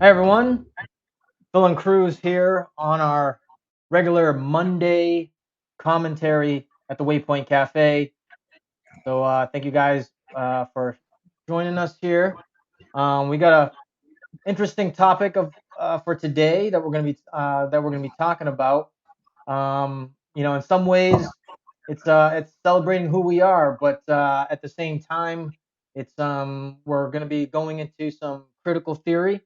Hi everyone, Phil and Cruz here on our regular Monday commentary at the Waypoint Cafe. So thank you guys for joining us here. We got a interesting topic of for today that we're gonna be talking about. In some ways, it's celebrating who we are, but at the same time, it's we're gonna be going into some critical theory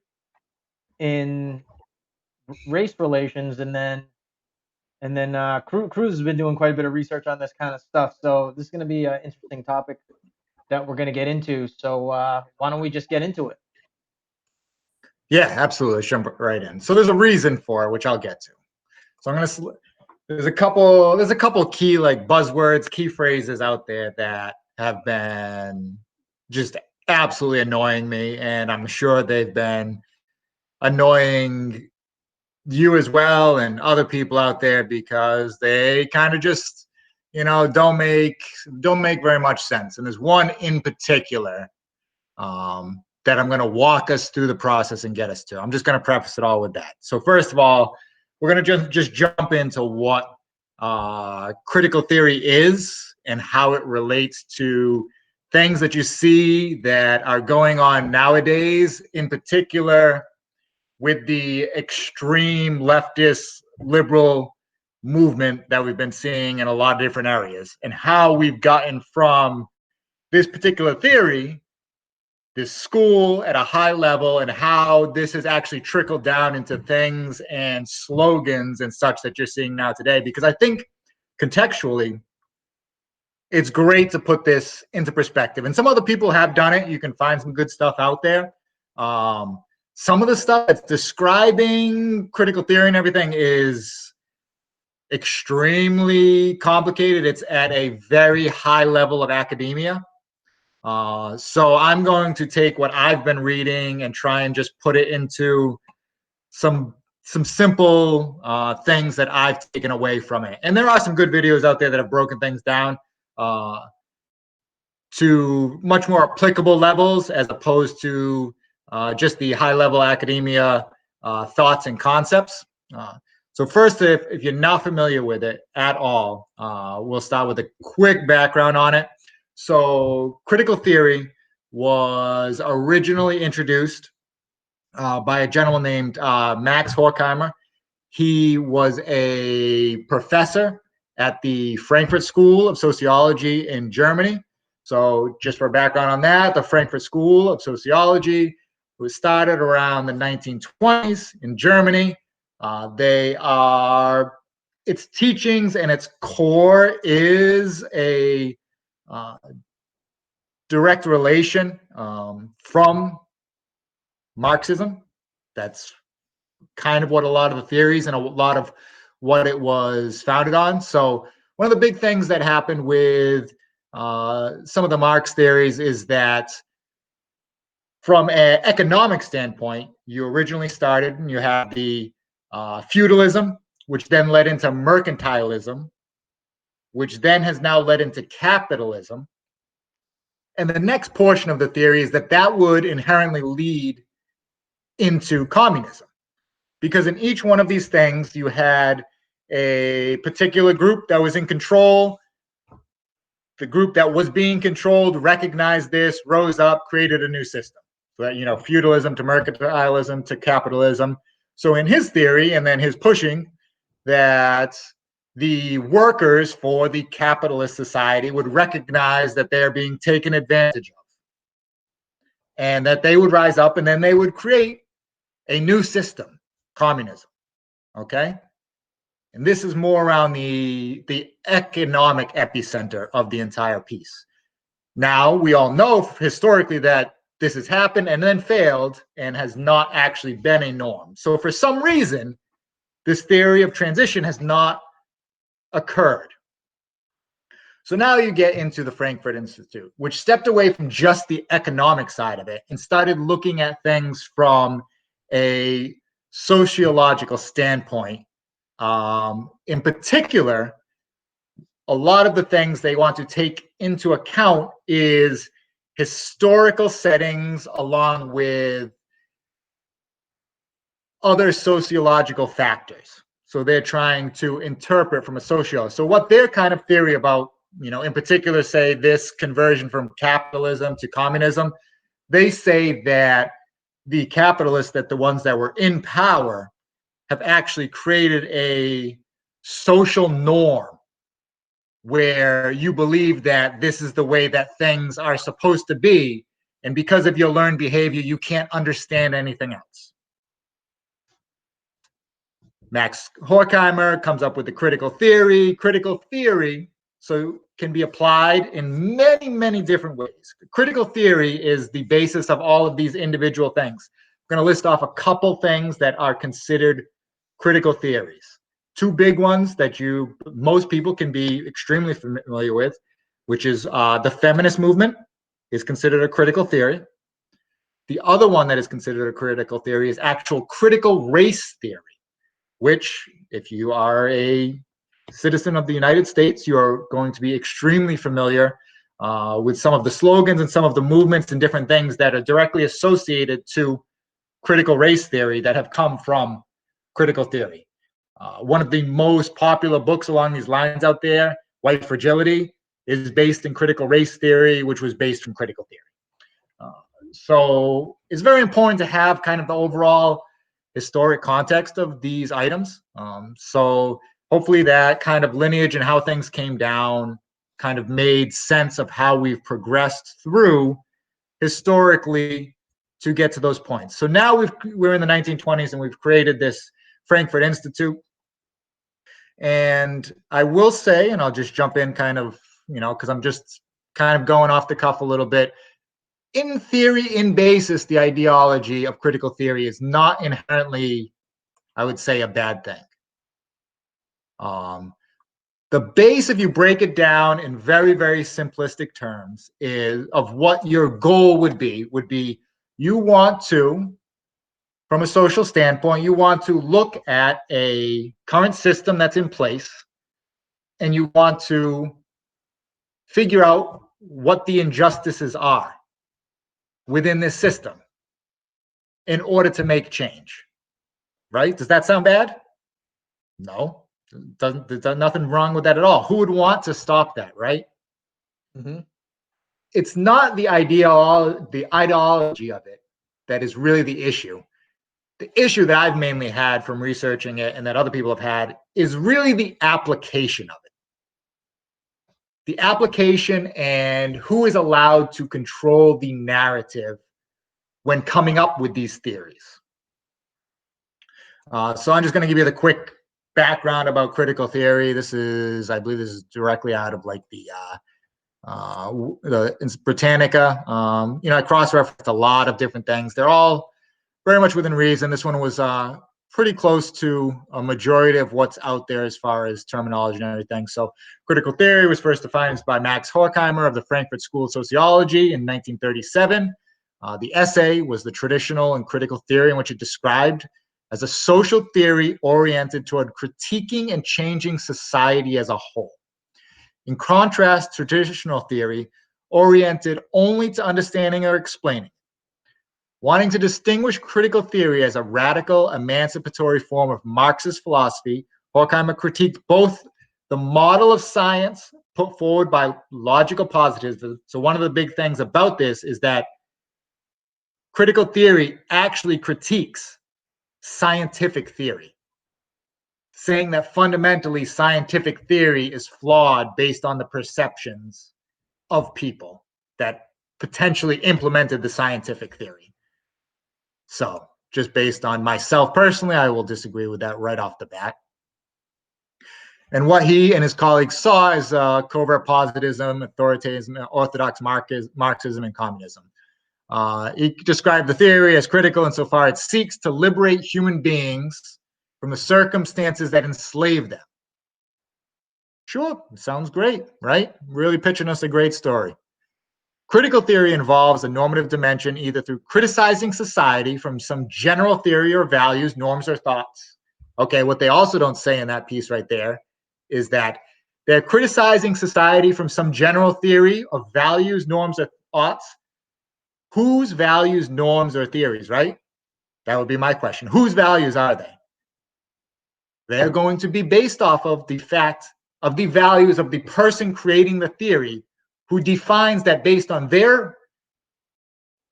in race relations, and then Cruz has been doing quite a bit of research on this kind of stuff. So this is going to be an interesting topic that we're going to get into. So why don't we just get into it? Yeah, absolutely. Let's jump right in. So there's a reason for it, which I'll get to. So there's a couple key like buzzwords, key phrases out there that have been just absolutely annoying me, and I'm sure they've been annoying you as well and other people out there because they kind of just don't make very much sense. And there's one in particular that I'm going to walk us through the process and get us to. I'm just going to preface it all with that. So first of all, we're going to just jump into what critical theory is and how it relates to things that you see that are going on nowadays, in particular with the extreme leftist liberal movement that we've been seeing in a lot of different areas, and how we've gotten from this particular theory, this school at a high level, and how this has actually trickled down into things and slogans and such that you're seeing now today. Because I think contextually, it's great to put this into perspective. And some other people have done it. You can find some good stuff out there. Some of the stuff that's describing critical theory and everything is extremely complicated. It's at a very high level of academia. So I'm going to take what I've been reading and try and just put it into some simple things that I've taken away from it. And there are some good videos out there that have broken things down uh, to much more applicable levels, as opposed to just the high level academia thoughts and concepts. So first, if you're not familiar with it at all, we'll start with a quick background on it. So critical theory was originally introduced by a gentleman named Max Horkheimer. He was a professor at the Frankfurt School of Sociology in Germany. So just for background on that, the Frankfurt School of Sociology was started around the 1920s in Germany. Its teachings and its core is a direct relation from Marxism. That's kind of what a lot of the theories and a lot of what it was founded on. So one of the big things that happened with some of the Marx theories is that from an economic standpoint, you originally started and you have the feudalism, which then led into mercantilism, which then has now led into capitalism. And the next portion of the theory is that that would inherently lead into communism. Because in each one of these things, you had a particular group that was in control. The group that was being controlled recognized this, rose up, created a new system. So that, feudalism to mercantilism to capitalism. So in his theory, and then his pushing, that the workers for the capitalist society would recognize that they're being taken advantage of, and that they would rise up and then they would create a new system, communism. Okay? And this is more around the economic epicenter of the entire piece. Now, we all know historically that this has happened and then failed and has not actually been a norm. So for some reason, this theory of transition has not occurred. So now you get into the Frankfurt Institute, which stepped away from just the economic side of it and started looking at things from a sociological standpoint. In particular, a lot of the things they want to take into account is historical settings, along with other sociological factors. So they're trying to interpret from a sociologist. So what their kind of theory about, in particular, say this conversion from capitalism to communism, they say that the capitalists, that the ones that were in power, have actually created a social norm where you believe that this is the way that things are supposed to be. And because of your learned behavior, you can't understand anything else. Max Horkheimer comes up with the critical theory. Critical theory can be applied in many, many different ways. Critical theory is the basis of all of these individual things. I'm going to list off a couple things that are considered critical theories. Two big ones that most people can be extremely familiar with, which is the feminist movement is considered a critical theory. The other one that is considered a critical theory is actual critical race theory, which, if you are a citizen of the United States, you are going to be extremely familiar with some of the slogans and some of the movements and different things that are directly associated to critical race theory that have come from critical theory. One of the most popular books along these lines out there, White Fragility, is based in critical race theory, which was based from critical theory. So it's very important to have kind of the overall historic context of these items. So hopefully that kind of lineage and how things came down kind of made sense of how we've progressed through historically to get to those points. So now we're in the 1920s and we've created this Frankfurt Institute. And I will say, and I'll just jump in kind of, because I'm just kind of going off the cuff a little bit. In theory, in basis, the ideology of critical theory is not inherently, I would say, a bad thing. The base, if you break it down in very, very simplistic terms, is of what your goal would be you want to, from a social standpoint, you want to look at a current system that's in place, and you want to figure out what the injustices are within this system in order to make change, right? Does that sound bad? No, there's nothing wrong with that at all. Who would want to stop that, right? Mm-hmm. It's not the ideology of it that is really the issue. The issue that I've mainly had from researching it and that other people have had is really the application of it. The application and who is allowed to control the narrative when coming up with these theories. So I'm just going to give you the quick background about critical theory. I believe this is directly out of like the Britannica. I cross-referenced a lot of different things. They're all very much within reason. This one was pretty close to a majority of what's out there as far as terminology and everything. So critical theory was first defined by Max Horkheimer of the Frankfurt School of Sociology in 1937. The essay was The Traditional and Critical Theory, in which it described as a social theory oriented toward critiquing and changing society as a whole. In contrast, traditional theory oriented only to understanding or explaining. Wanting to distinguish critical theory as a radical, emancipatory form of Marxist philosophy, Horkheimer critiqued both the model of science put forward by logical positivism. So one of the big things about this is that critical theory actually critiques scientific theory, saying that fundamentally scientific theory is flawed based on the perceptions of people that potentially implemented the scientific theory. So just based on myself personally, I will disagree with that right off the bat. And what he and his colleagues saw is covert positivism, authoritarianism, orthodox Marxism, and communism. He described the theory as critical insofar it seeks to liberate human beings from the circumstances that enslave them. Sure, sounds great, right? Really pitching us a great story. Critical theory involves a normative dimension either through criticizing society from some general theory or values, norms, or thoughts. Okay, what they also don't say in that piece right there is that they're criticizing society from some general theory of values, norms, or thoughts. Whose values, norms, or theories, right? That would be my question. Whose values are they? They're going to be based off of the fact of the values of the person creating the theory, who defines that based on their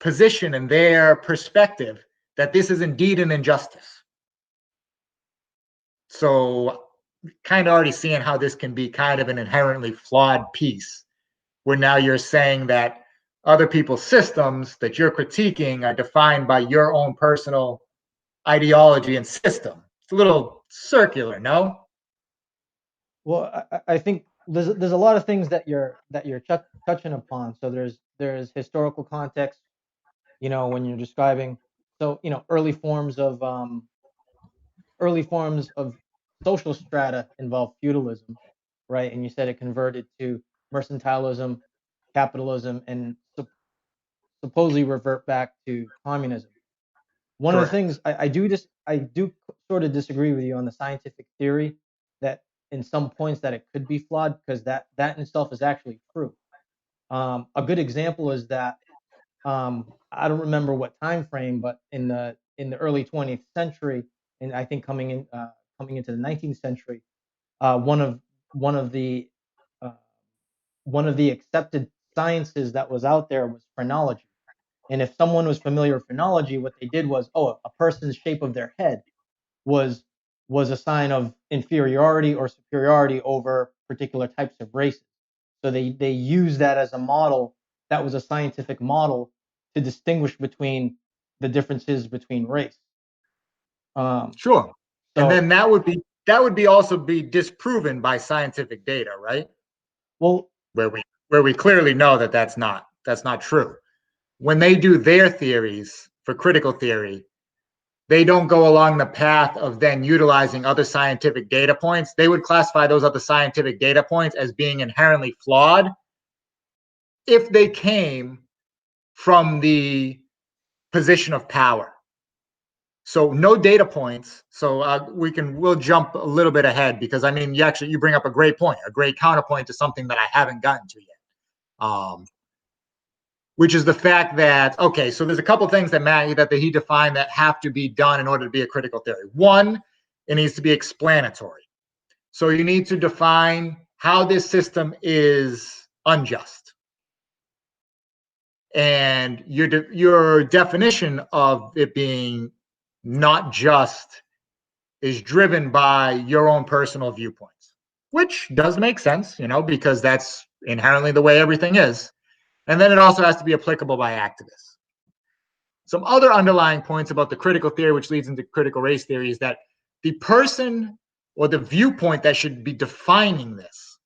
position and their perspective, that this is indeed an injustice. So, kind of already seeing how this can be kind of an inherently flawed piece, where now you're saying that other people's systems that you're critiquing are defined by your own personal ideology and system. It's a little circular, no? Well, I think there's a lot of things that you're touching upon. So there's historical context, when you're describing, so early forms of social strata involve feudalism, right? And you said it converted to mercantilism, capitalism, and supposedly revert back to communism. One of the Correct. things I do sort of disagree with you on the scientific theory that in some points that it could be flawed, because that in itself is actually true. A good example is that I don't remember what time frame, but in the early 20th century, and I think coming into the 19th century, uh, one of one of the uh, one of the accepted sciences that was out there was phrenology. And if someone was familiar with phrenology, what they did was, oh, a person's shape of their head was was a sign of inferiority or superiority over particular types of races. So they used that as a model. That was a scientific model to distinguish between the differences between race. Um, Sure. And so then that would be also be disproven by scientific data, right? well, Where we clearly know that that's not true. When they do their theories for critical theory, they don't go along the path of then utilizing other scientific data points. They would classify those other scientific data points as being inherently flawed if they came from the position of power. So no data points. So we'll jump a little bit ahead, because I mean, you bring up a great point, a great counterpoint to something that I haven't gotten to yet. Which is the fact that, okay, so there's a couple things that he defined that have to be done in order to be a critical theory. One, it needs to be explanatory. So you need to define how this system is unjust. And your definition of it being not just is driven by your own personal viewpoints, which does make sense, because that's inherently the way everything is. And then it also has to be applicable by activists. Some other underlying points about the critical theory, which leads into critical race theory, is that the person or the viewpoint that should be defining this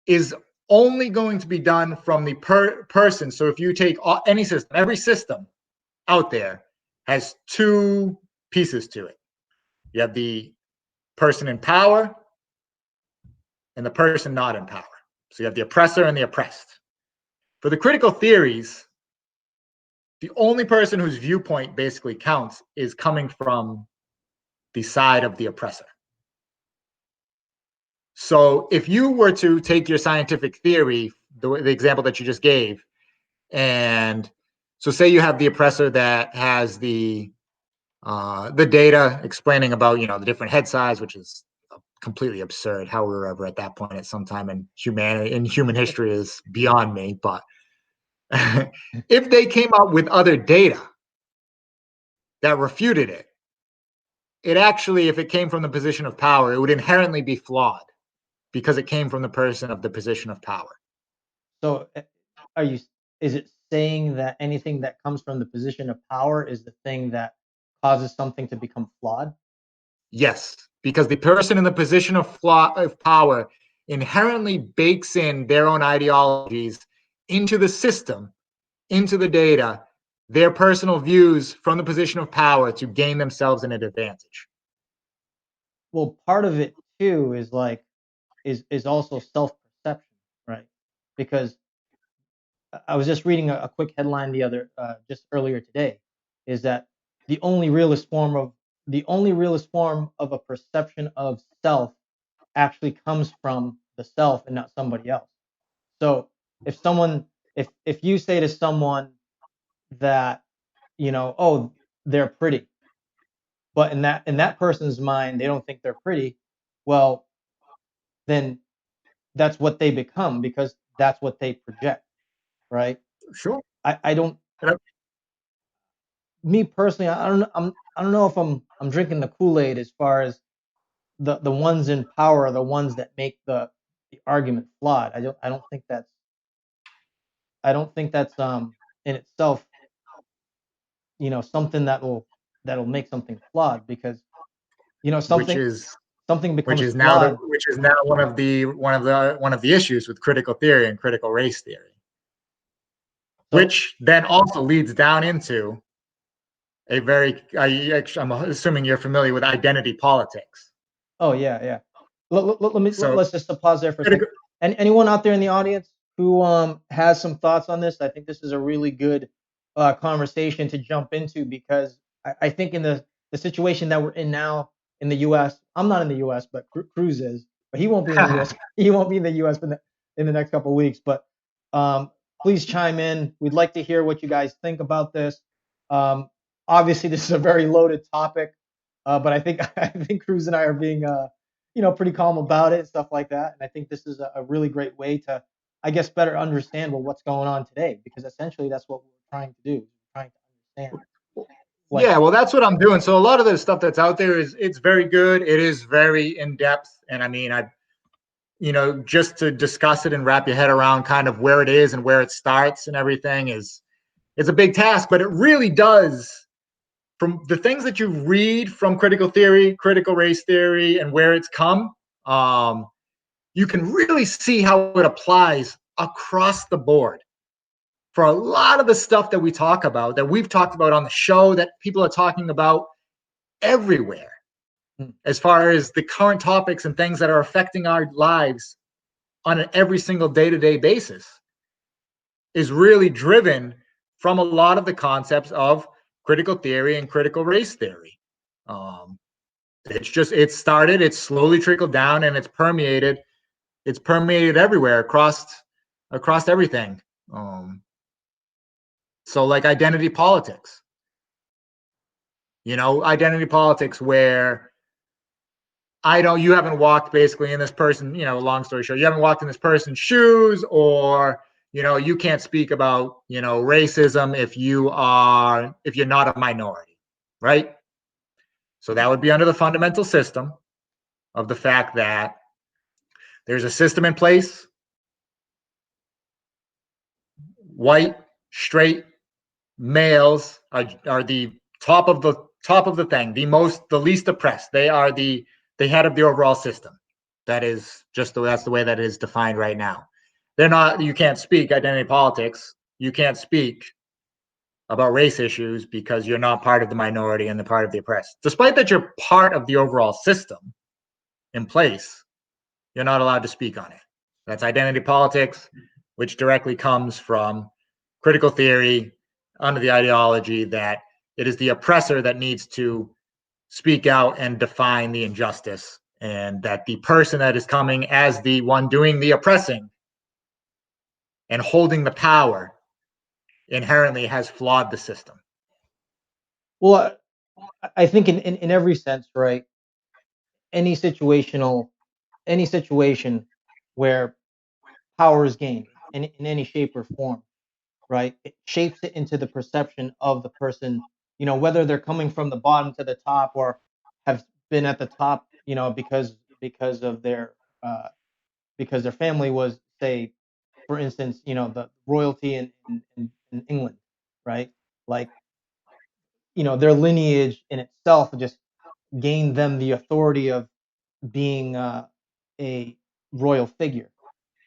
is only going to be done from the person. So if you take any system, every system out there has two pieces to it. You have the person in power and the person not in power. So you have the oppressor and the oppressed. For the critical theories, the only person whose viewpoint basically counts is coming from the side of the oppressor. So if you were to take your scientific theory, the example that you just gave, and so say you have the oppressor that has the data explaining about the different head size, which is completely absurd. How we were ever at that point at some time in human history is beyond me. But if they came up with other data that refuted it, it actually, if it came from the position of power, it would inherently be flawed because it came from the person of the position of power. so are you? Is it saying that anything that comes from the position of power is the thing that causes something to become flawed? Yes, because the person in the position of power inherently bakes in their own ideologies into the system, into the data, their personal views from the position of power to gain themselves an advantage. Well, part of it too is like is also self perception, right? Because I was just reading a quick headline just earlier today, is that the only realist form of a perception of self actually comes from the self and not somebody else. So if someone if you say to someone that oh, they're pretty, but in that person's mind, they don't think they're pretty. Well, then that's what they become because that's what they project, right? Sure. I don't And I- Me personally, I don't know if I'm drinking the Kool-Aid as far as the ones in power are the ones that make the argument flawed. I don't think that's in itself, something that'll make something flawed because you know which something is something which becomes is now the flawed. which is now one of the issues with critical theory and critical race theory, So, which then also leads down into a very I'm assuming you're familiar with identity politics. oh yeah, yeah. So Let's just pause there for a second. critical, And anyone out there in the audience who has some thoughts on this, I think this is a really good conversation to jump into because I think in the situation that we're in now in the U.S. I'm not in the U.S., but Cruz is, but he won't be in the U.S. He won't be in the U.S. in the next couple of weeks. But um, please chime in. We'd like to hear what you guys think about this. Um, Obviously, this is a very loaded topic, but I think I think Cruz and I are being pretty calm about it and stuff like that. And I think this is a really great way to, I guess, better understand what's going on today because essentially that's what we're trying to do. We're trying to understand, like, yeah, well, that's what I'm doing. So a lot of the stuff that's out there is it's very good. It is very in depth, and I mean, just to discuss it and wrap your head around kind of where it is and where it starts and everything is a big task. But it really does, from the things that you read from critical theory, critical race theory, and where it's come, um, you can really see how it applies across the board for a lot of the stuff that we talk about, that we've talked about on the show, that people are talking about everywhere, hmm, as far as the current topics and things that are affecting our lives on an every single day-to-day basis, is really driven from a lot of the concepts of critical theory and critical race theory. Um, it's started, it's slowly trickled down, and it's permeated everywhere across everything. So like identity politics where you haven't walked basically in this person, long story short, you haven't walked in this person's shoes, or, you can't speak about, racism if you're not a minority, right? So that would be under the fundamental system of the fact that there's a system in place, white, straight males are the top of the thing, the least oppressed. They are the head of the overall system. That's the way that it is defined right now. They're not. You can't speak identity politics. You can't speak about race issues because you're not part of the minority and the part of the oppressed. Despite that you're part of the overall system in place, you're not allowed to speak on it. That's identity politics, which directly comes from critical theory under the ideology that it is the oppressor that needs to speak out and define the injustice, and that the person that is coming as the one doing the oppressing and holding the power inherently has flawed the system. well, I think in every sense, right? Any situational, any situation where power is gained in any shape or form, right? It shapes it into the perception of the person, whether they're coming from the bottom to the top or have been at the top, because of uh, because their family was, say, for instance, the royalty in England, right? Like, their lineage in itself just gained them the authority of being a royal figure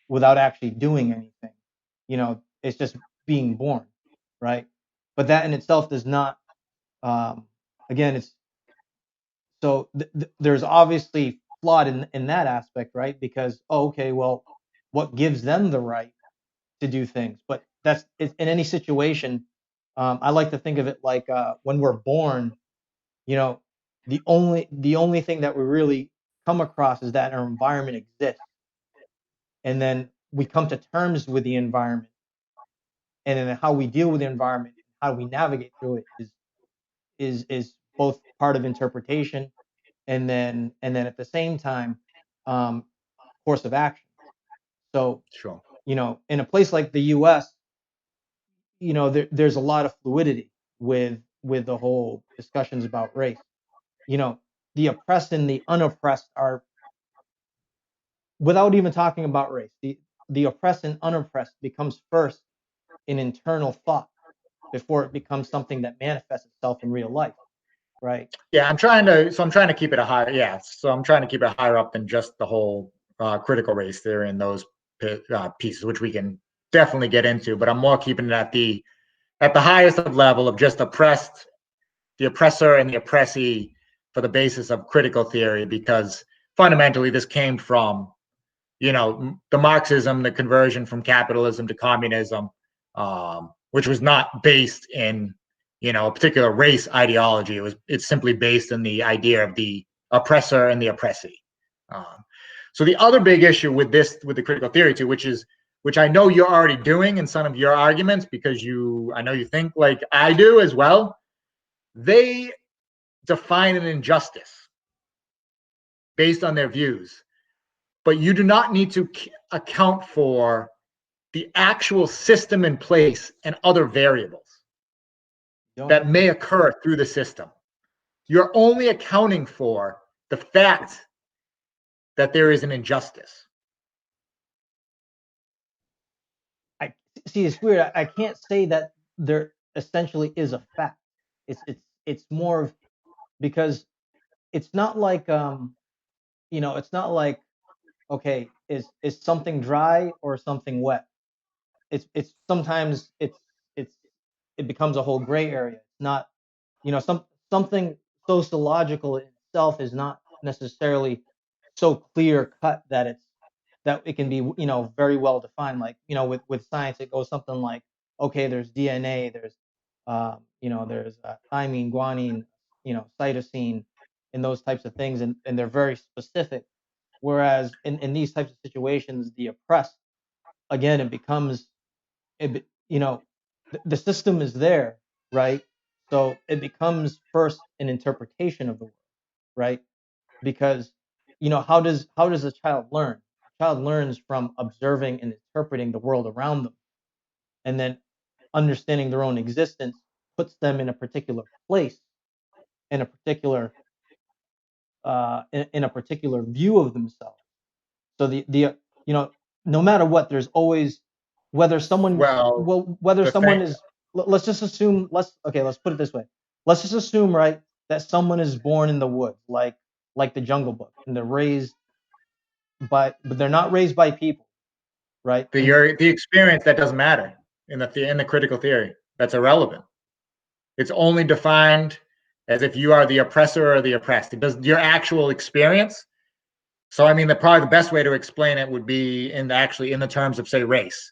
without actually doing anything. It's just being born, right? But that in itself does not. Um, Again, it's so there's obviously flawed in that aspect, right? Because, oh, okay, well, what gives them the right to do things? But it's in any situation. I like to think of it like when we're born. You know, the only thing that we really come across is that our environment exists, and then we come to terms with the environment, and then how we deal with the environment, how we navigate through it is both part of interpretation and then at the same time, um, course of action. So, Sure. in a place like the U.S., there's a lot of fluidity with the whole discussions about race. You know, the oppressed and the unoppressed are, without even talking about race, the oppressed and unoppressed becomes first an internal thought before it becomes something that manifests itself in real life, right? Yeah, I'm trying to keep it a higher. Yeah, so I'm trying to keep it higher up than just the whole critical race theory and those pieces, which we can definitely get into. But I'm more keeping it at the highest of level of just the oppressor and the oppressee for the basis of critical theory, because fundamentally this came from the Marxism, the conversion from capitalism to communism, which was not based in a particular race ideology. It's simply based in the idea of the oppressor and the oppressee. Um, so the other big issue with the critical theory too, which I know you're already doing in some of your arguments, because I know you think like I do as well. They define an injustice based on their views, but you do not need to account for the actual system in place and other variables You don't that have to. may occur through the system. You're only accounting for the fact that there is an injustice. I see. It's weird. I can't say that there essentially is a fact. It's more of, because it's not like, it's not like, okay, is something dry or something wet? It's sometimes it's it becomes a whole gray area. It's not, something sociological in itself is not necessarily so clear cut that it can be, very well defined. Like, with science, it goes something like, okay, there's DNA, there's thymine, guanine, cytosine, and those types of things, and they're very specific. Whereas in these types of situations, the oppressed, again, it becomes, the system is there, right? So it becomes first an interpretation of the world, right? Because, how does a child learn? A child learns from observing and interpreting the world around them, and then understanding their own existence puts them in a particular place, in a particular in a particular view of themselves. So you know no matter what, there's always, whether someone Well, well whether the someone thing, is, let's just assume, let's put it this way. Let's just assume, right, that someone is born in the woods, like the Jungle Book, and they're raised but they're not raised by people, right? the experience that doesn't matter in the critical theory. That's irrelevant. It's only defined as if you are the oppressor or the oppressed. It does your actual experience. So I mean, probably the best way to explain it would be in the terms of, say, race.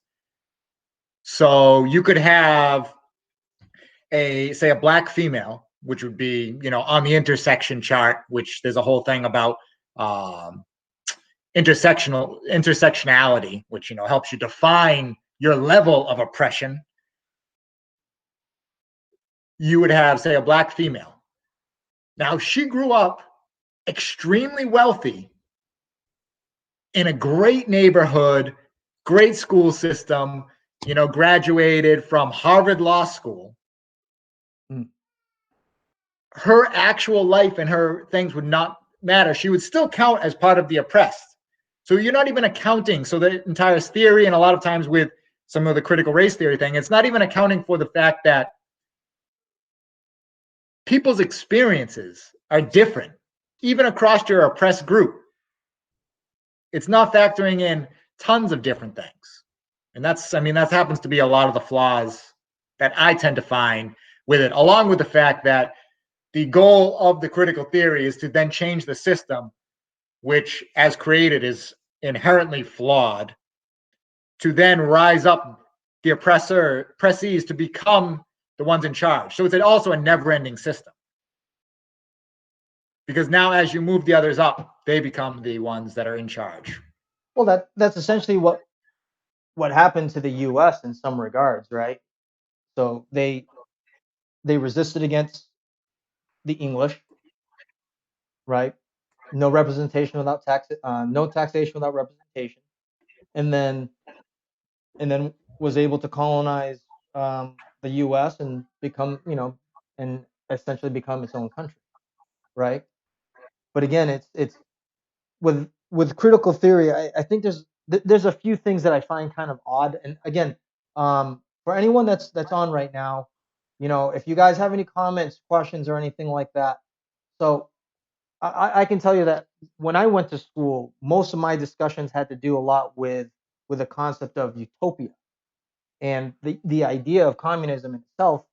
So you could have a black female, which would be on the intersection chart, which there's a whole thing about um, intersectionality, which helps you define your level of oppression. You would have, say, a black female. Now she grew up extremely wealthy in a great neighborhood, great school system, graduated from Harvard Law School. Mm. Her actual life and her things would not matter. She would still count as part of the oppressed. So you're not even accounting. So the entire theory, and a lot of times with some of the critical race theory thing, it's not even accounting for the fact that people's experiences are different, even across your oppressed group. It's not factoring in tons of different things. And that happens to be a lot of the flaws that I tend to find with it, along with the fact that the goal of the critical theory is to then change the system, which, as created, is inherently flawed, to then rise up the oppressees to become the ones in charge. So it's also a never-ending system. Because now, as you move the others up, they become the ones that are in charge. Well, that's essentially what happened to the U.S. in some regards, right? So they resisted against the English, right? No representation without tax, no taxation without representation, and then was able to colonize the U.S. and become, and essentially become its own country, right? But again, it's with critical theory. I think there's a few things that I find kind of odd. And again, for anyone that's on right now, if you guys have any comments, questions, or anything like that, so I can tell you that when I went to school, most of my discussions had to do a lot with the concept of utopia and the idea of communism itself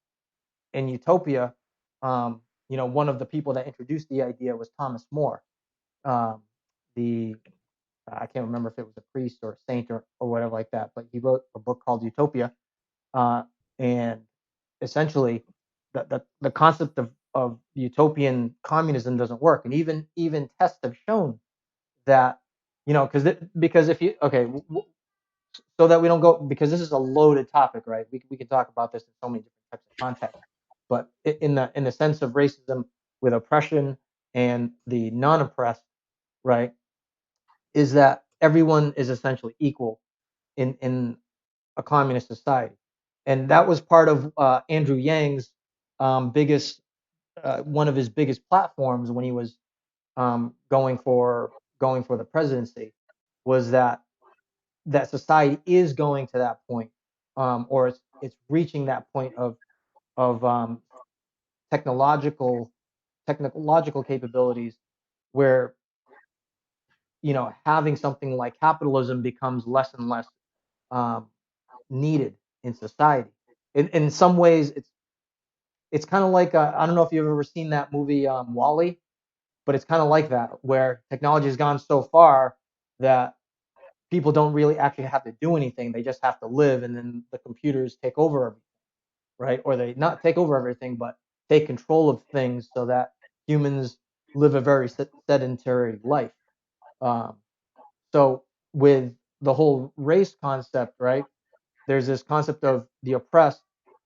and utopia. One of the people that introduced the idea was Thomas More, um, the I can't remember if it was a priest or a saint or whatever like that, but he wrote a book called Utopia, uh, and essentially the concept of utopian communism doesn't work, and even tests have shown that because if you okay so that we don't go, because this is a loaded topic, right? We can talk about this in so many different types of contexts, but in the sense of racism with oppression and the non-oppressed, right, is that everyone is essentially equal in a communist society, and that was part of Andrew Yang's biggest one of his biggest platforms when he was going for the presidency, was that society is going to that point, or it's reaching that point of technological technological capabilities where having something like capitalism becomes less and less um, needed in society. In some ways, it's kind of like I don't know if you've ever seen that movie Wally, but it's kind of like that where technology has gone so far that people don't really actually have to do anything; they just have to live, and then the computers take over everything, right? Or they not take over everything, but take control of things so that humans live a very sedentary life. Um, so with the whole race concept, right? There's this concept of the oppressed,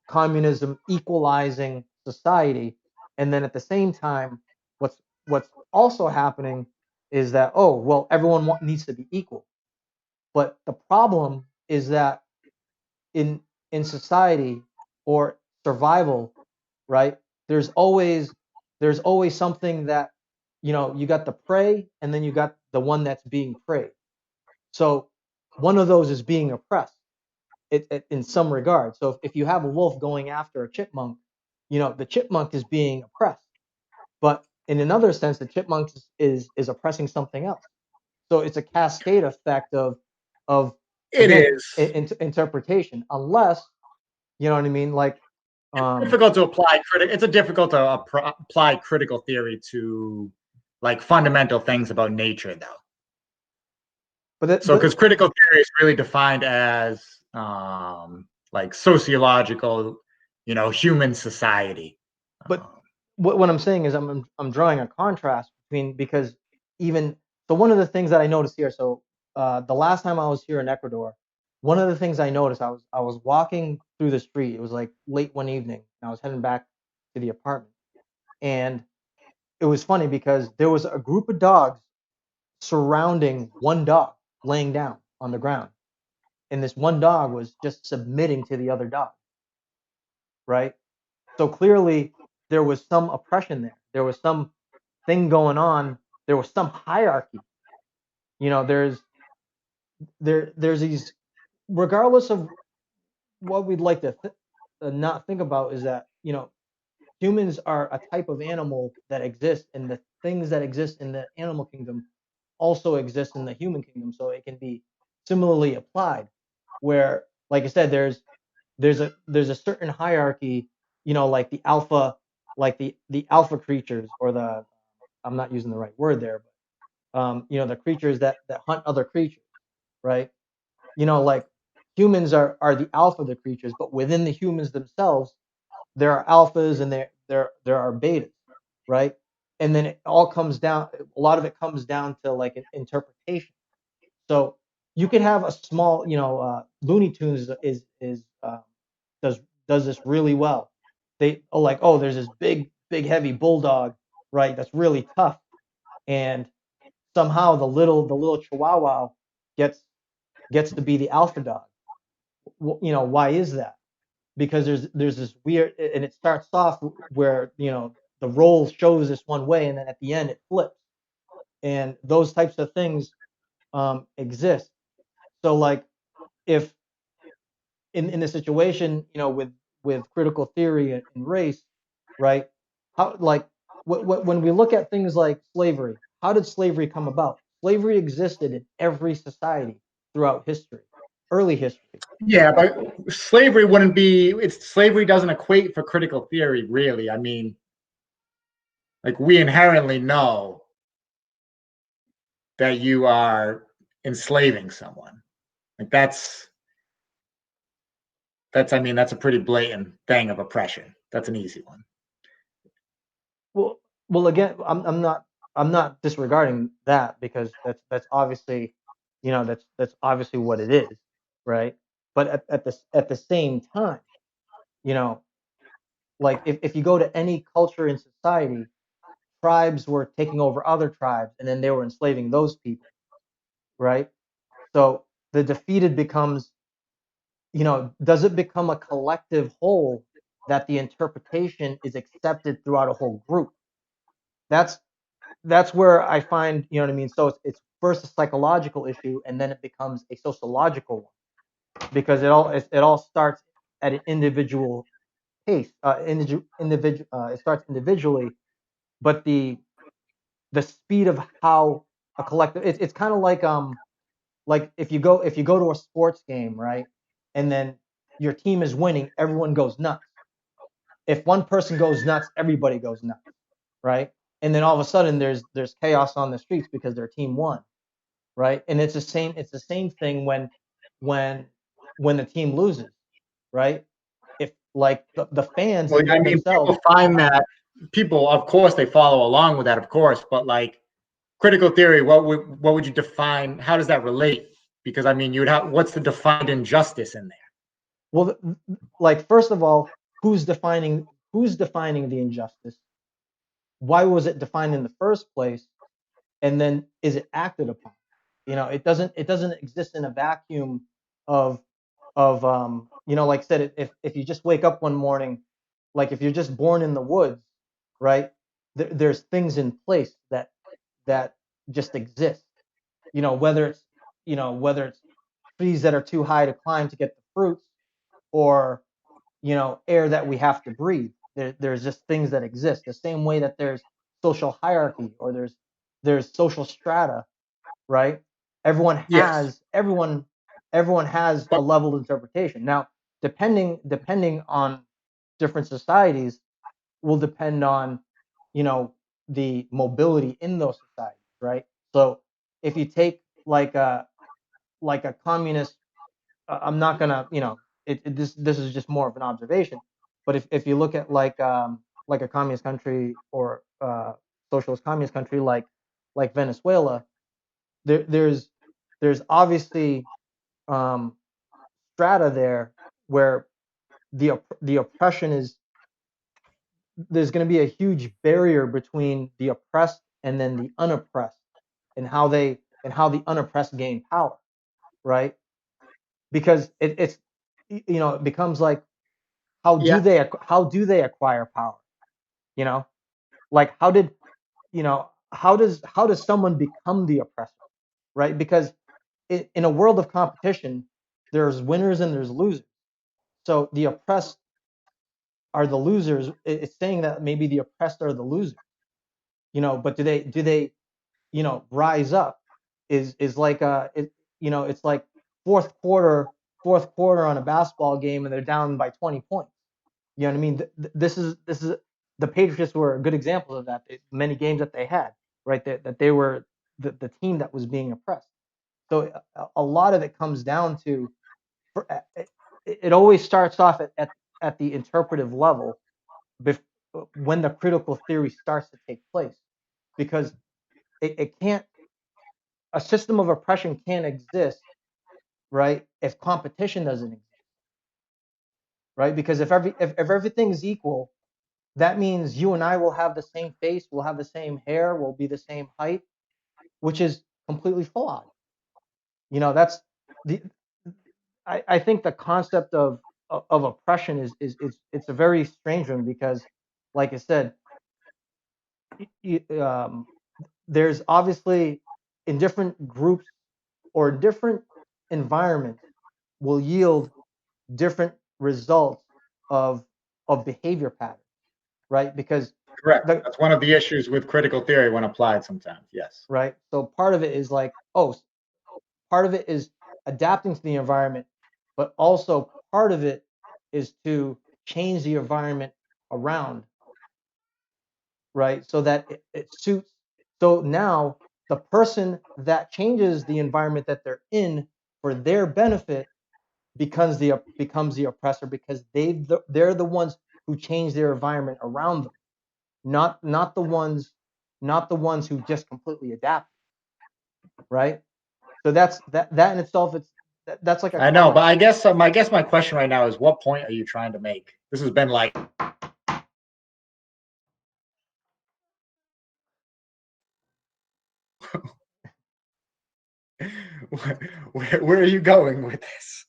communism equalizing society, and then at the same time, what's also happening is that, oh well, everyone needs to be equal, but the problem is that in in society or survival, right? There's always there's always something that you got the prey, and then you got the one that's being preyed. So one of those is being oppressed in some regard. So if you have a wolf going after a chipmunk, the chipmunk is being oppressed. But in another sense, the chipmunk is oppressing something else. So it's a cascade effect of It again is interpretation, unless you know what I mean. Like, um, difficult to apply it's a difficult to apply critical theory to like fundamental things about nature though. but that, So but because critical theory is really defined as like sociological, human society. but um, what I'm saying is I'm drawing a contrast between, because even so one of the things that I noticed here, so the last time I was here in Ecuador, one of the things I noticed, I was walking through the street. It was like late one evening, and I was heading back to the apartment, and it was funny because there was a group of dogs surrounding one dog laying down on the ground, and this one dog was just submitting to the other dog, right? So clearly there was some oppression there. There was some thing going on. There was some hierarchy. There's these, regardless of what we'd like to not think about, is that humans are a type of animal that exists, and the things that exist in the animal kingdom also exist in the human kingdom. So it can be similarly applied, where, like I said, there's a certain hierarchy, like the alpha, like the alpha creatures, or the, I'm not using the right word there, but the creatures that hunt other creatures, right? Like humans are the alpha of the creatures, but within the humans themselves, there are alphas and there are betas, right? And then it all comes down. A lot of it comes down to like an interpretation. So you could have a small, Looney Tunes does does this really well. they like, oh, there's this big heavy bulldog, right? That's really tough, and somehow the little chihuahua gets gets to be the alpha dog. Why is that? Because there's this weird, and it starts off where the role shows this one way, and then at the end it flips, and those types of things exist. So like, if in the situation, with critical theory and race, right? How, like, when we look at things like slavery, how did slavery come about? Slavery existed in every society throughout history, early history. Yeah, but slavery wouldn't be. It's slavery doesn't equate for critical theory, really. I mean, like we inherently know that you are enslaving someone. Like that's I mean that's a pretty blatant thing of oppression. That's an easy one. Well, well, again, I'm not disregarding that, because that's obviously, that's obviously what it is, right? But at the same time, you know, like, if you go to any culture in society, tribes were taking over other tribes, and then they were enslaving those people, right? So the defeated becomes, does it become a collective whole that the interpretation is accepted throughout a whole group? That's that's where I find, you know what I mean. So it's first a psychological issue, and then it becomes a sociological one, because it all starts at an individual pace. It starts individually, but the speed of how a collective, it's kind of like, if you go to a sports game, right, and then your team is winning, everyone goes nuts. If one person goes nuts, everybody goes nuts, right? And then all of a sudden there's chaos on the streets because their team won, right? And it's the same thing when when the team loses, right? If, like, the fans Well, I mean, themselves. people find that people, of course, they follow along with that, of course, but like critical theory, what would you define? How does that relate? Because I mean, you would have what's the defined injustice in there? Well, like, first of all, who's defining the injustice? Why was it defined in the first place? And then, is it acted upon? It doesn't exist in a vacuum of like I said, if you just wake up one morning, like, if you're just born in the woods, right? There's things in place that just exist. Whether it's trees that are too high to climb to get the fruits, or air that we have to breathe. There's just things that exist. The same way that there's social hierarchy, or there's social strata, right? Everyone Yes, has everyone everyone has a but level of interpretation. Now, depending on different societies, will depend on, the mobility in those societies, right? So if you take, like a communist, I'm not gonna, this is just more of an observation, but if you look at, like a communist country, or socialist communist country, like Venezuela, there's obviously um, strata there, where the oppression is, there's going to be a huge barrier between the oppressed and then the unoppressed, and how the unoppressed gain power, right? Because it becomes like, how do yeah, they how do they acquire power? You know, like, how does someone become the oppressor, right? Because in a world of competition, there's winners and there's losers. So the oppressed are the losers. It's saying that maybe the oppressed are the losers, but do they rise up? Is like, it's like fourth quarter fourth quarter on a basketball game, and they're down by 20 points. You know what I mean? This is the Patriots were a good example of that. Many games that they had, right? That they were the team that was being oppressed. So a lot of it comes down to, it always starts off at the interpretive level, bef- when the critical theory starts to take place, because it can't a system of oppression can't exist, right, if competition doesn't exist. right? Because if everything is equal, that means you and I will have the same face, we'll have the same hair, we'll be the same height, which is completely flawed. That's the I think the concept of oppression it's a very strange one because, like I said, there's obviously in different groups or different environments will yield different results of behavior patterns, right? Because Correct. the That's one of the issues with critical theory when applied sometimes. Yes. right. So part of it is like, part of it is adapting to the environment, but also part of it is to change the environment around, right? So that it suits. So now the person that changes the environment that they're in for their benefit becomes the oppressor because they're the ones who change their environment around them, not the ones who just completely adapt, right? So that in itself, that's like a I know, common. but I guess my question right now is, what point are you trying to make? This has been like, where are you going with this?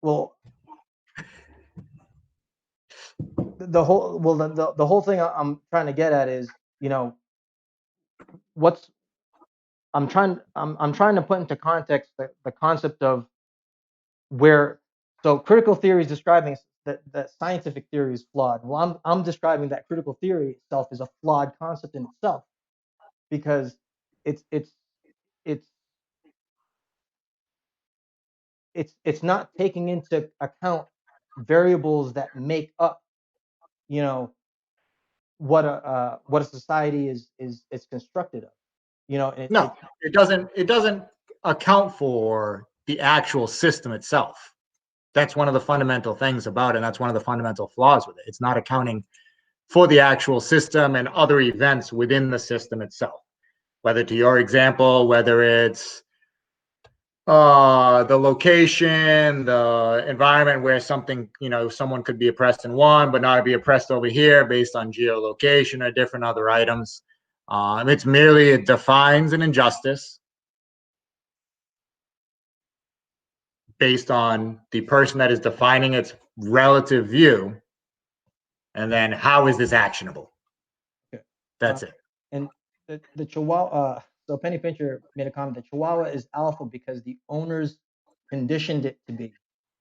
Well, the whole well the whole thing I'm trying to get at is, what's I'm trying to put into context the concept of where. So critical theory is describing that scientific theory is flawed. Well, I'm describing that critical theory itself is a flawed concept in itself because it's it's it's it's not taking into account variables that make up, you know what a society is constructed of. No, it doesn't. It doesn't account for the actual system itself. That's one of the fundamental things about it. And that's one of the fundamental flaws with it. It's not accounting for the actual system and other events within the system itself. Whether to your example, whether it's the location, the environment where something, someone could be oppressed in one, but not be oppressed over here based on geolocation or different other items. It's merely, it defines an injustice based on the person that is defining its relative view. And then how is this actionable? Okay. Uh, That's it. and the Chihuahua. So Penny Pincher made a comment. The Chihuahua is alpha because the owners conditioned it to be.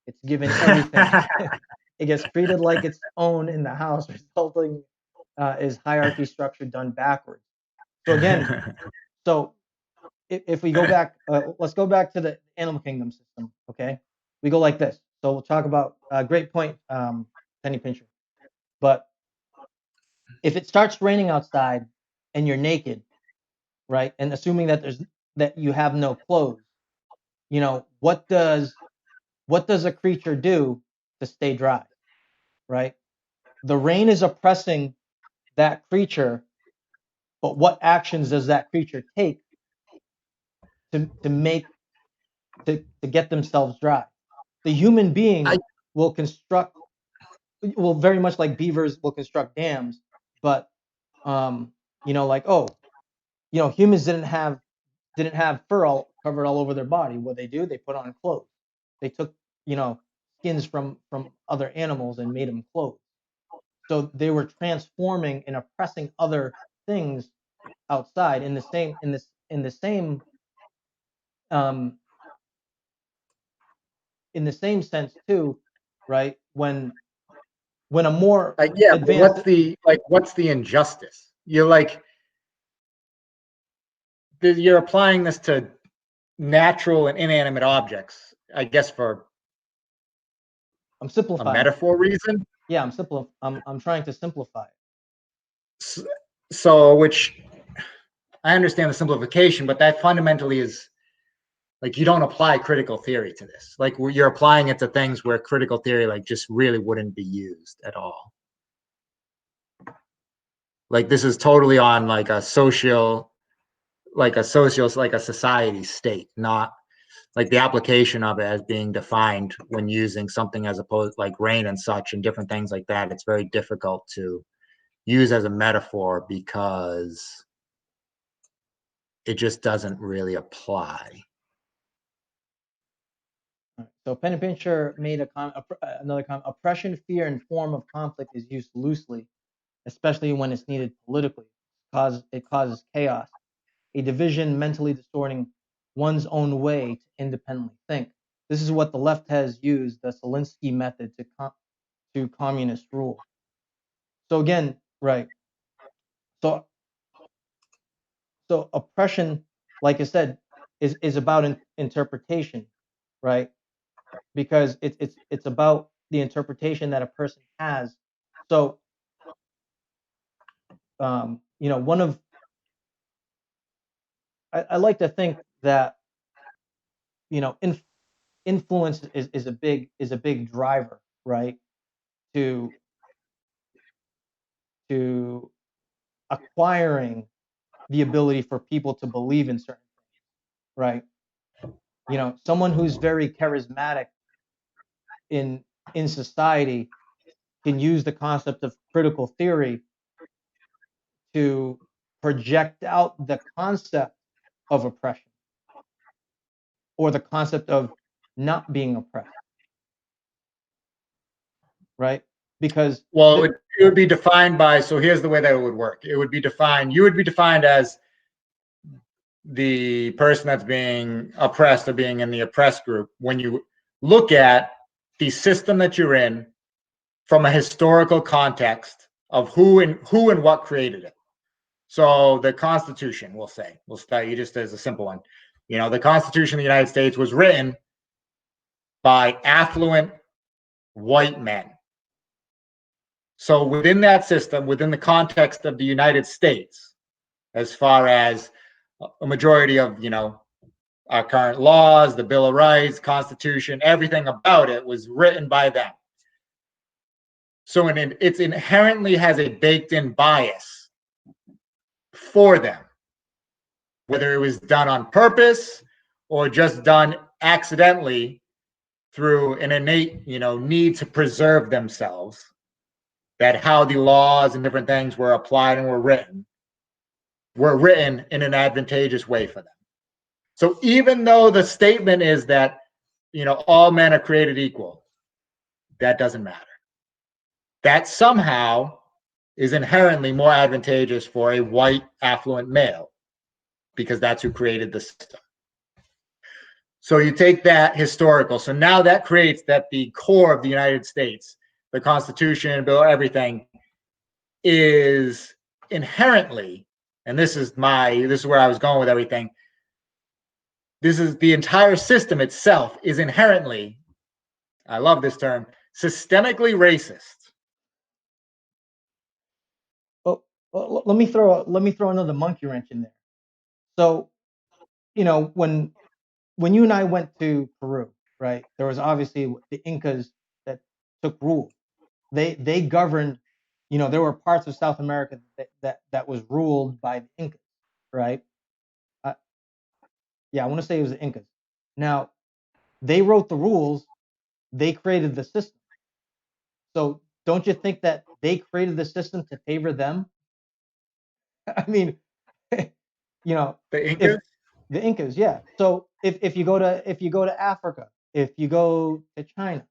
It's given everything. It gets treated like its own in the house, resulting is hierarchy structure done backwards. So again, so if we go back, let's go back to the animal kingdom system. Okay, we go like this. So we'll talk about great point, Penny Pincher. But if it starts raining outside and you're naked, right, and assuming that you have no clothes, what does a creature do to stay dry, right? The rain is oppressing that creature, but what actions does that creature take to get themselves dry? The human I, being will very much like beavers will construct dams, but like, humans didn't have fur all covered all over their body. What they do, they put on clothes. They took, skins from other animals and made them clothes. So they were transforming and oppressing other things outside um in the same sense too, right? When a more yeah, but advanced. what's the injustice? You're applying this to natural and inanimate objects, I guess, for I'm a simplifying it. metaphor reason. Yeah, I'm trying to simplify it. So, which I understand the simplification, but that fundamentally is like, you don't apply critical theory to this. Like, you're applying it to things where critical theory like just really wouldn't be used at all. Like, this is totally on like a social, like a society state, not like the application of it as being defined when using something as opposed like rain and such and different things like that. It's very difficult to use as a metaphor because it just doesn't really apply. So Penn and Pincher made another comment. Oppression, fear, and form of conflict is used loosely, especially when it's needed politically. It causes chaos, a division mentally distorting one's own way to independently think. This is what the left has used the Zelensky method to communist rule. So again, right. So oppression, like I said, is about interpretation, right? Because it's about the interpretation that a person has. So one of I like to think that influence is a big driver, right? To to acquiring the ability for people to believe in certain things, right? Someone who's very charismatic in society can use the concept of critical theory to project out the concept of oppression or the concept of not being oppressed, right? Because Well, it would be defined by, so here's the way that it would work. It would be defined, you would be defined as the person that's being oppressed or being in the oppressed group when you look at the system that you're in from a historical context of who and what created it. So the Constitution, we'll start you just as a simple one. The Constitution of the United States was written by affluent white men. So within that system, within the context of the United States, as far as a majority of, our current laws, the Bill of Rights, Constitution, everything about it was written by them. So it's inherently has a baked-in bias for them, whether it was done on purpose or just done accidentally through an innate, need to preserve themselves, that how the laws and different things were applied and were written in an advantageous way for them. So even though the statement is that, all men are created equal, that doesn't matter. That somehow is inherently more advantageous for a white affluent male because that's who created the system. So you take that historical. So now that creates that the core of the United States, the Constitution, Bill, everything is inherently, and this is where I was going with everything. This is the entire system itself is inherently, I love this term, systemically racist. oh, let me throw another monkey wrench in there. So when you and I went to Peru, right? There was obviously the Incas that took rule. They governed. There were parts of South America that was ruled by the Incas, right? Uh, yeah, I want to say it was the Incas. Now they wrote the rules. They created the system. So don't you think that they created the system to favor them? I mean, The if Incas? the Incas, yeah. So if you go to Africa, if you go to China,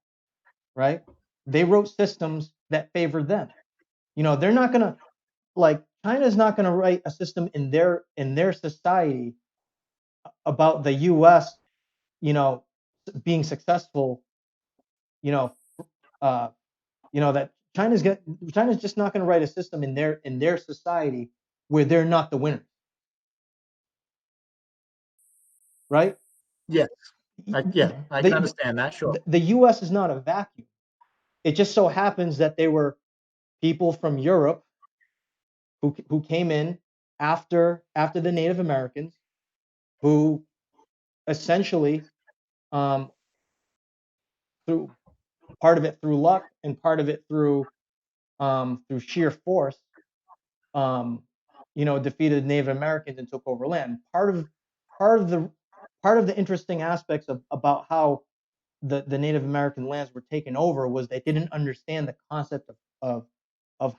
right? They wrote systems that favored them. They're not gonna like China's not gonna write a system in their society about the U.S. You know, being successful. You know, uh, that China's just not gonna write a system in their society where they're not the winners, right? Yes. Yeah, I can The, understand that. Sure. the U.S. is not a vacuum. It just so happens that they were people from Europe who came in after the Native Americans, who essentially, um, through part of it through luck and part of it through sheer force, um, defeated Native Americans and took over land. Part of the part of the interesting aspects of about how the Native American lands were taken over was they didn't understand the concept of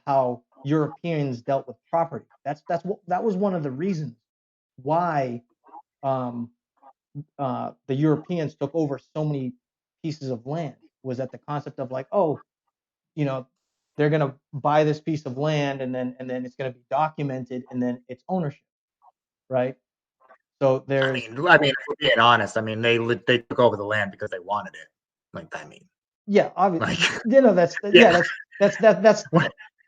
how Europeans dealt with property. That was one of the reasons why um, the Europeans took over so many pieces of land, was that the concept of like, oh, you know, they're gonna buy this piece of land and then it's gonna be documented and then it's ownership, right? So there's I mean, if we're being honest, I mean, they took over the land because they wanted it. Like, I mean, yeah, obvious, like, you know, that's yeah, yeah.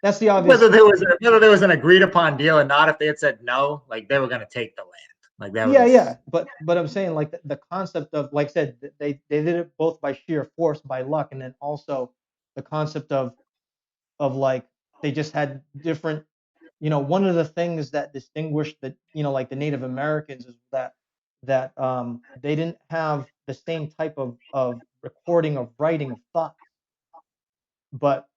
that's the obvious. Whether there was an agreed upon deal or not, if they had said no, like they were going to take the land. Like that Yeah, was yeah, but I'm saying like the concept of, like I said, they did it both by sheer force, by luck, and then also the concept of like they just had different, one of the things that distinguished the, like the Native Americans is that they didn't have the same type of recording of writing of thoughts, but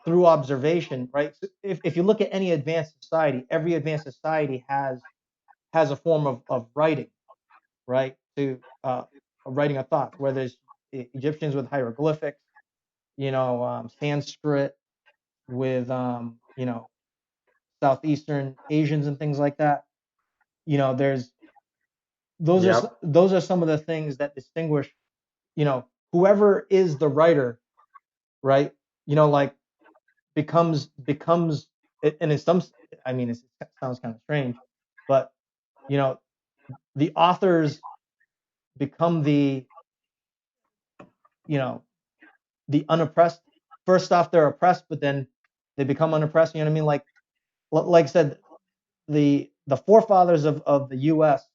through observation, right? So if you look at any advanced society, every advanced society has a form of writing, right? To writing of thoughts, where there's Egyptians with hieroglyphics, Sanskrit with Southeastern Asians and things like that. There's yep. those are some of the things that distinguish, whoever is the writer, right? Like becomes and in some, I mean, it sounds kind of strange, but you know, the authors become you know, the unoppressed. First off, they're oppressed, but then they become unoppressed. You know what I mean? Like I said, the forefathers of the U.S.,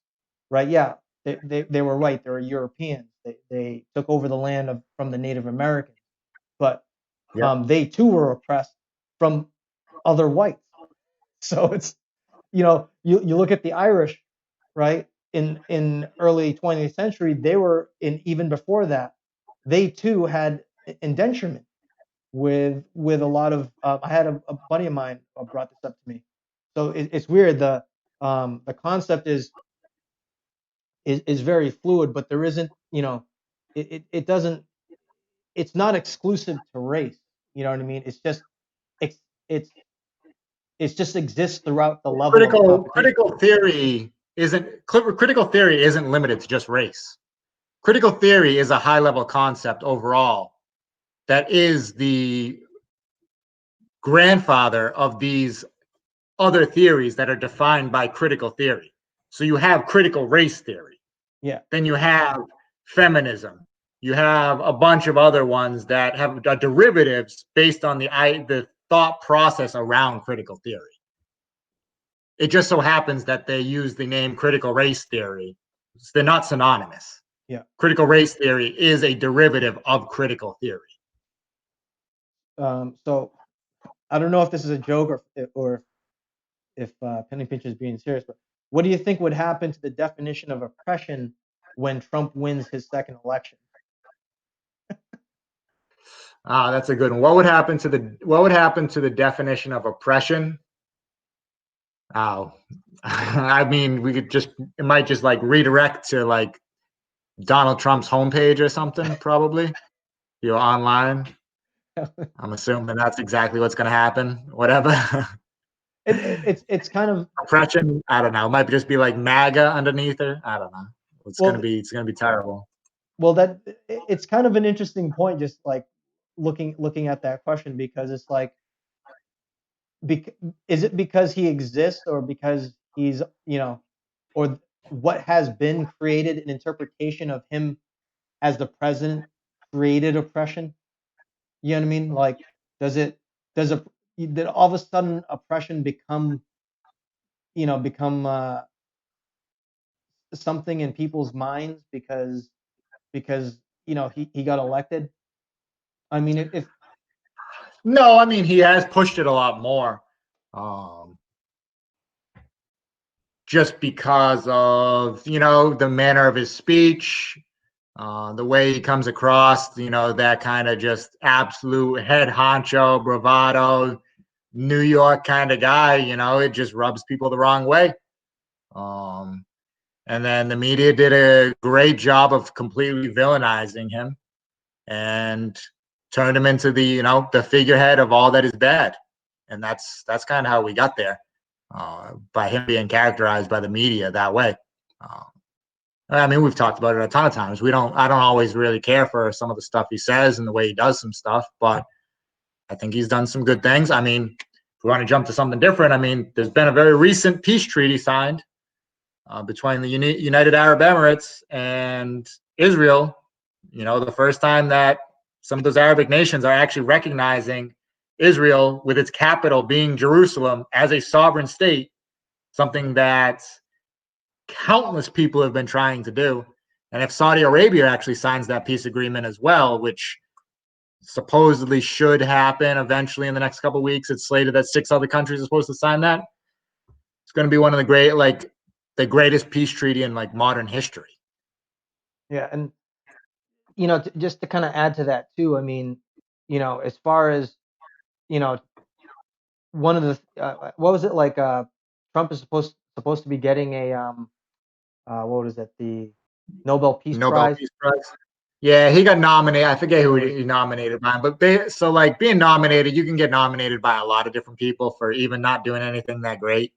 right? Yeah, they were right. They were Europeans. They took over the land from the Native Americans, but Yep. they too were oppressed from other whites. So it's, you look at the Irish, right? In early 20th century, they were in, even before that, they too had indenturement with a lot of. I had a buddy of mine brought this up to me. So it's weird. The concept is very fluid, but there isn't, it doesn't, it's not exclusive to race. You know what I mean? It's it's it's just exists throughout the level of Critical competition. critical theory isn't limited to just race. Critical theory is a high level concept overall that is the grandfather of these other theories that are defined by critical theory. So you have critical race theory, Yeah, then you have feminism, you have a bunch of other ones that have derivatives based on the thought process around critical theory. It just so happens that they use the name critical race theory. They're not synonymous. yeah. Critical race theory is a derivative of critical theory. So I don't know if this is a joke or if Penny Pinch is being serious, but what do you think would happen to the definition of oppression when Trump wins his second election? Ah, that's a good one. What would happen to the definition of oppression? Oh, I mean, it might just like redirect to like Donald Trump's homepage or something, probably. You're online. I'm assuming that's exactly what's going to happen. Whatever. It's kind of, Oppression. I don't know. It might just be like MAGA underneath her. I don't know. It's gonna well, be. It's gonna be terrible. that it's kind of an interesting point, just like looking at that question, because it's like, bec- is it because he exists, or because he's, or what has been created, an interpretation of him as the president created oppression? You know what I mean? Like, does it does a did all of a sudden oppression become something in people's minds because he got elected? I mean, if No, I mean he has pushed it a lot more, um, just because of the manner of his speech, the way he comes across. That kind of just absolute head honcho, bravado, New York kind of guy. It just rubs people the wrong way. Um, And then the media did a great job of completely villainizing him and turned him into the figurehead of all that is bad. And that's kind of how we got there, by him being characterized by the media that way. Uh, I mean, we've talked about it a ton of times. I don't always really care for some of the stuff he says and the way he does some stuff, but I think he's done some good things. I mean, if we want to jump to something different, I mean, there's been a very recent peace treaty signed between the United Arab Emirates and Israel. The first time that some of those Arabic nations are actually recognizing Israel with its capital being Jerusalem as a sovereign state, something that countless people have been trying to do. And if Saudi Arabia actually signs that peace agreement as well, which supposedly should happen eventually in the next couple of weeks, it's slated that 6 other countries are supposed to sign that. It's going to be one of the greatest peace treaty in modern history. Yeah, and just to kind of add to that too, I mean, as far as you know, one of the what was it like? Trump is supposed to be getting a what was it? The Nobel Peace Nobel Prize. Peace Prize. Yeah, he got nominated. I forget It who was he nominated by, but being nominated, you can get nominated by a lot of different people for even not doing anything that great.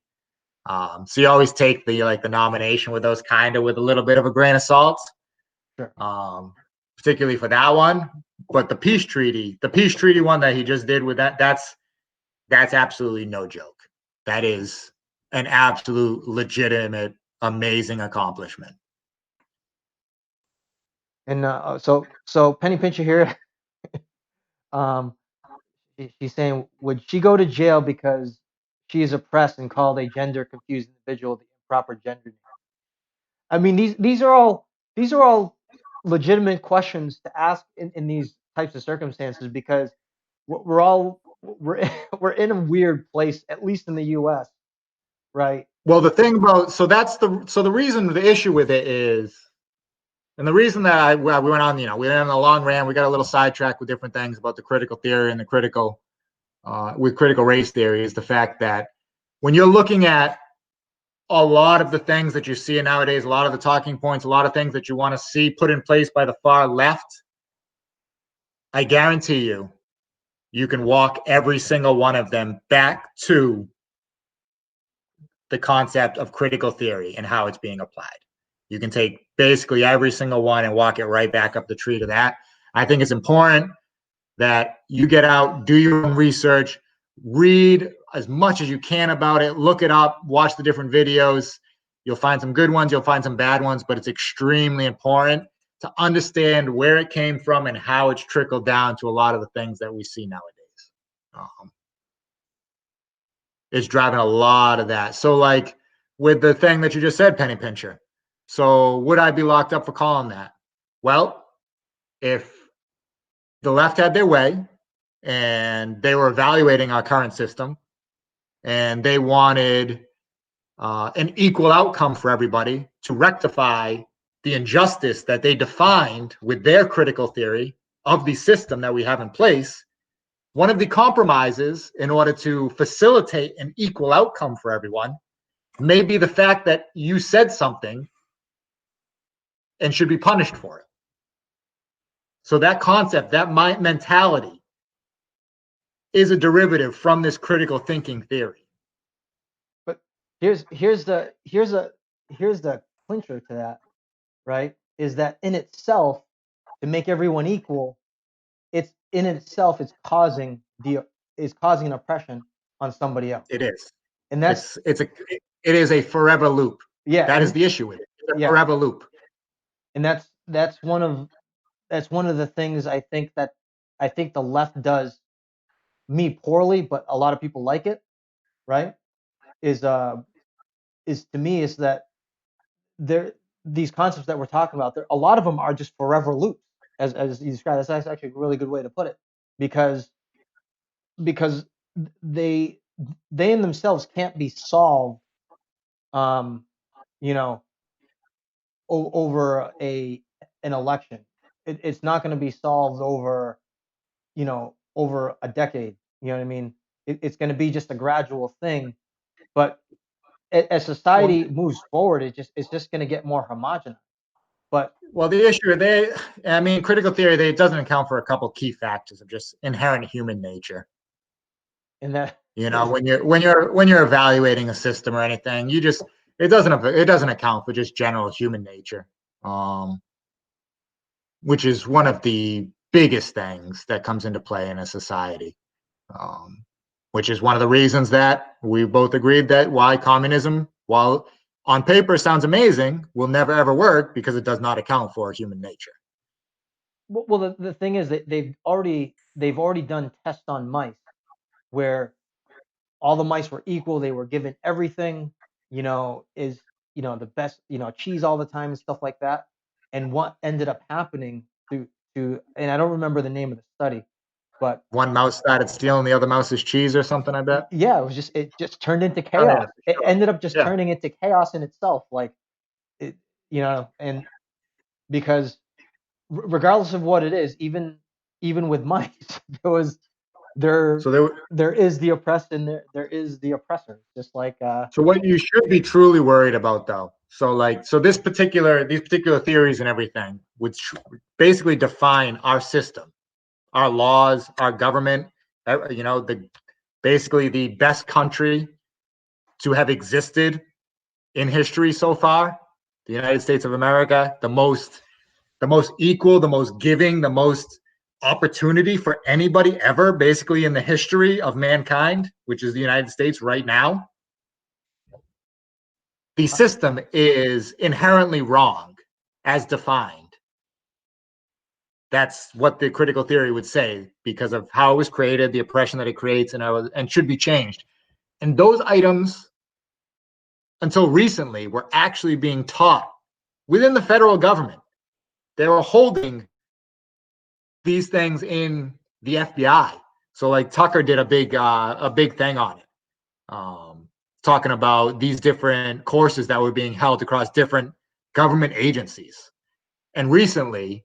So you always take the nomination with those with a little bit of a grain of salt, sure. particularly for that one. But the peace treaty one that he just did with that's absolutely no joke. That is an absolute legitimate, amazing accomplishment. And so Penny Pincher here, um, she's saying, would she go to jail because she is oppressed and called a gender confused individual the improper gender name? I mean, these are all legitimate questions to ask in these types of circumstances because we're we're in a weird place, at least in the U.S. Right? Well, the thing about the reason the issue with it is, and the reason that we went on, we went on a long rant. We got a little sidetracked with different things about the critical theory and the critical race theory is the fact that when you're looking at a lot of the things that you see nowadays, a lot of the talking points, a lot of things that you want to see put in place by the far left, I guarantee you can walk every single one of them back to the concept of critical theory and how it's being applied. You can take basically every single one and walk it right back up the tree to that. I think it's important that you get out, do your own research, read as much as you can about it, look it up, watch the different videos. You'll find some good ones, you'll find some bad ones, but it's extremely important to understand where it came from and how it's trickled down to a lot of the things that we see nowadays. It's driving a lot of that. So, with the thing that you just said, Penny Pincher. So, would I be locked up for calling that? Well, if the left had their way and they were evaluating our current system and they wanted an equal outcome for everybody to rectify the injustice that they defined with their critical theory of the system that we have in place, one of the compromises in order to facilitate an equal outcome for everyone may be the fact that you said something and should be punished for it. So that concept, that mentality, is a derivative from this critical thinking theory. But here's the clincher to that, right? Is that in itself to make everyone equal, it's in itself it's causing an oppression on somebody else. It is. And that's It is a forever loop. yeah, That is and the issue with it. It's a yeah, forever loop. and that's one of the things I think the left does me poorly, but a lot of people like it, right? Is to me is that there these concepts that we're talking about, there a lot of them are just forever loops, as you described. That's actually a really good way to put it, because because they they in themselves can't be solved, um, you know, over an election. It's not going to be solved over over a decade. You know what I mean? It's going to be just a gradual thing, but as Well, society moves forward, it's just going to get more homogenous. But well, the issue I mean, critical theory, it doesn't account for a couple key factors of just inherent human nature. in that You know, when you're evaluating a system or anything, it doesn't account for just general human nature, um, which is one of the biggest things that comes into play in a society. Um, which is one of the reasons that we both agreed that why communism, while on paper sounds amazing, will never ever work because it does not account for human nature. well, the thing is that they've already done tests on mice where all the mice were equal. They were given everything, is the best, cheese all the time and stuff like that. And what ended up happening to and I don't remember the name of the study, but One mouse started stealing the other mouse's cheese or something, I bet. yeah, it just turned into Oh, yeah, chaos. for It sure. ended up just Yeah. turning into chaos in itself, like it, and because regardless of what it is, even with mice, there was there So there, there is the oppressed and there is the oppressor, just like so what you should be truly worried about, though, so these particular theories and everything would basically define our system, our laws, our government. The basically the best country to have existed in history so far, the United States of America, the most equal, the most giving, the most opportunity for anybody ever, basically in the history of mankind, which is the United States right now. The system is inherently wrong as defined. That's what the critical theory would say because of how it was created, the oppression that it creates, and should be changed. And those items, until recently, were actually being taught within the federal government. They were holding these things in the FBI. So like Tucker did a big thing on it, talking about these different courses that were being held across different government agencies. And recently,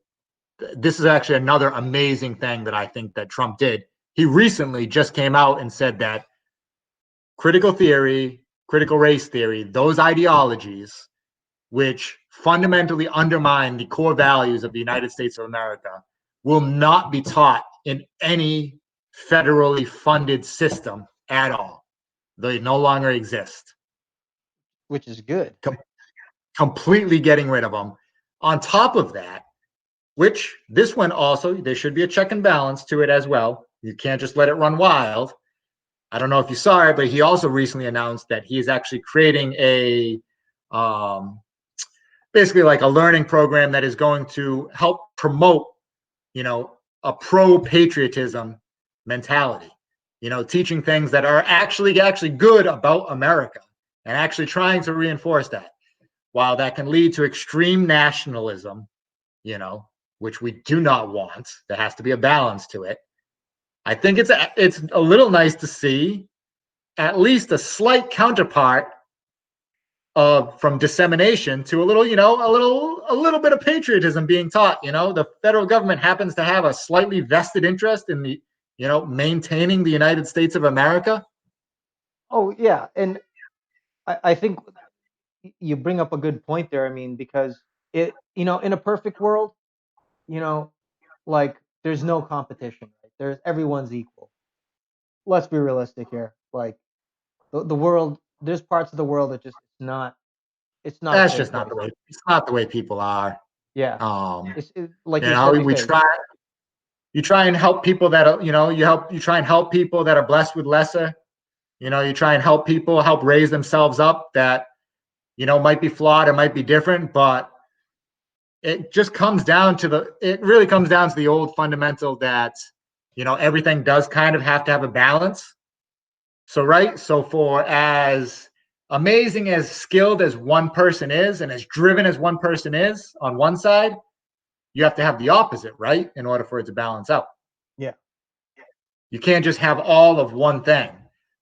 this is actually another amazing thing that I think that Trump did. He recently just came out and said that critical theory, critical race theory, those ideologies, which fundamentally undermine the core values of the United States of America, will not be taught in any federally funded system at all. They no longer exist. which is good. Com- Completely getting rid of them. On top of that, which this one also, there should be a check and balance to it as well. You can't just let it run wild. I don't know if you saw it, but he also recently announced that he is actually creating um, basically like a learning program that is going to help promote, a pro patriotism mentality. Teaching things that are actually good about America and actually trying to reinforce that. While that can lead to extreme nationalism, you know, which we do not want, there has to be a balance to it. I think it's a little nice to see at least a slight counterpart of from dissemination to a little, a little bit of patriotism being taught. The federal government happens to have a slightly vested interest in the, maintaining the United States of America. Oh yeah, and I think you bring up a good point there. I mean, because in a perfect world, you know, like there's no competition, right? Everyone's equal. Let's be realistic here. Like the world, there's parts of the world that just it's not a That's fair just not place. the way. It's not the way people are. Yeah, Um, like you said we before. try. You try and help people that are, you try and help people that are blessed with lesser. You try and help people help raise themselves up that might be flawed, it might be different, but it really comes down to the old fundamental that everything does kind of have to have a balance. So right, so for as amazing as skilled as one person is and as driven as one person is on one side, you have to have the opposite, right, in order for it to balance out. Yeah, You can't just have all of one thing.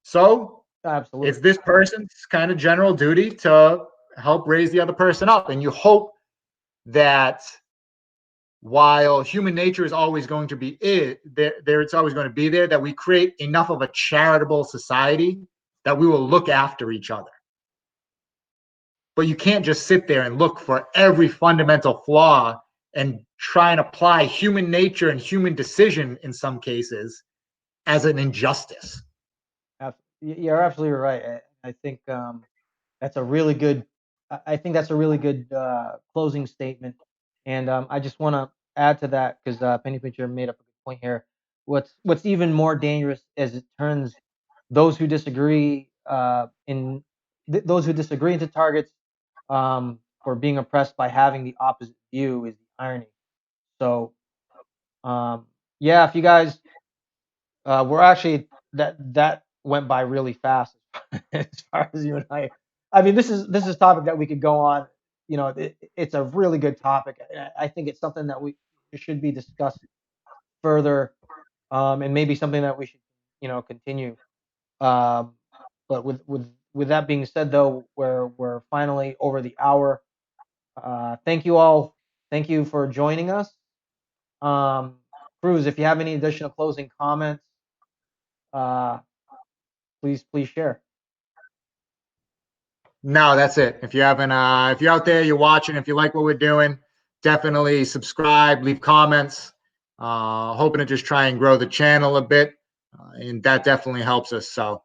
So it's absolutely. this person's kind of general duty to help raise the other person up. And you hope that while human nature is always going to be it's always going to be there, that we create enough of a charitable society that we will look after each other. but you can't just sit there and look for every fundamental flaw and try and apply human nature and human decision in some cases as an injustice. You're absolutely right. I think that's a really good. I think that's a really good closing statement. And I just want to add to that because Penny Pincher made up a good point here. What's even more dangerous is it turns those who disagree those who disagree into targets for being oppressed by having the opposite view is the irony. So um, yeah, if you guys we're actually that went by really fast as far as you and I. I mean, this is a topic that we could go on. You know, it's a really good topic. I think it's something that we should be discussed further, and maybe something that we should, continue. Um, but with that being said, though, we're finally over the hour. Thank you all. Thank you for joining us. Um, Cruz, if you have any additional closing comments, uh, please share. No, that's it. If you haven't, if you're out there, you're watching, if you like what we're doing, definitely subscribe, leave comments. Hoping to just try and grow the channel a bit, and that definitely helps us. So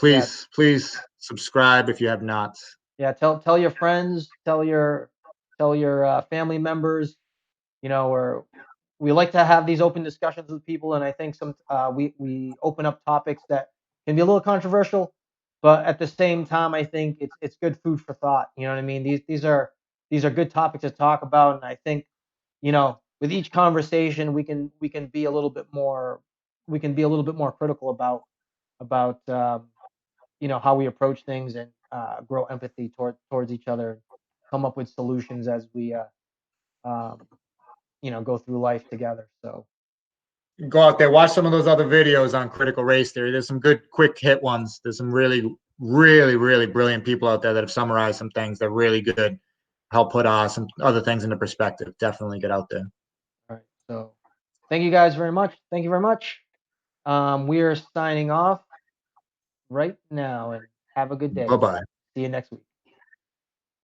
Yeah, please subscribe if you have not. yeah. Tell your friends, tell your family members. Or we like to have these open discussions with people, and I think we open up topics that can be a little controversial, but at the same time, I think it's good food for thought. You know what I mean? These are good topics to talk about, and I think with each conversation we can be a little bit more critical about how we approach things and grow empathy towards each other, come up with solutions as we um, go through life together. So Go out there, watch some of those other videos on critical race theory. There's some good quick hit ones. There's some really brilliant people out there that have summarized some things that are really good. Help put some other things into perspective. Definitely get out there. all right. So thank you guys very much. Thank you very much. We are signing off right now, and have a good Bye day. bye. See you next week.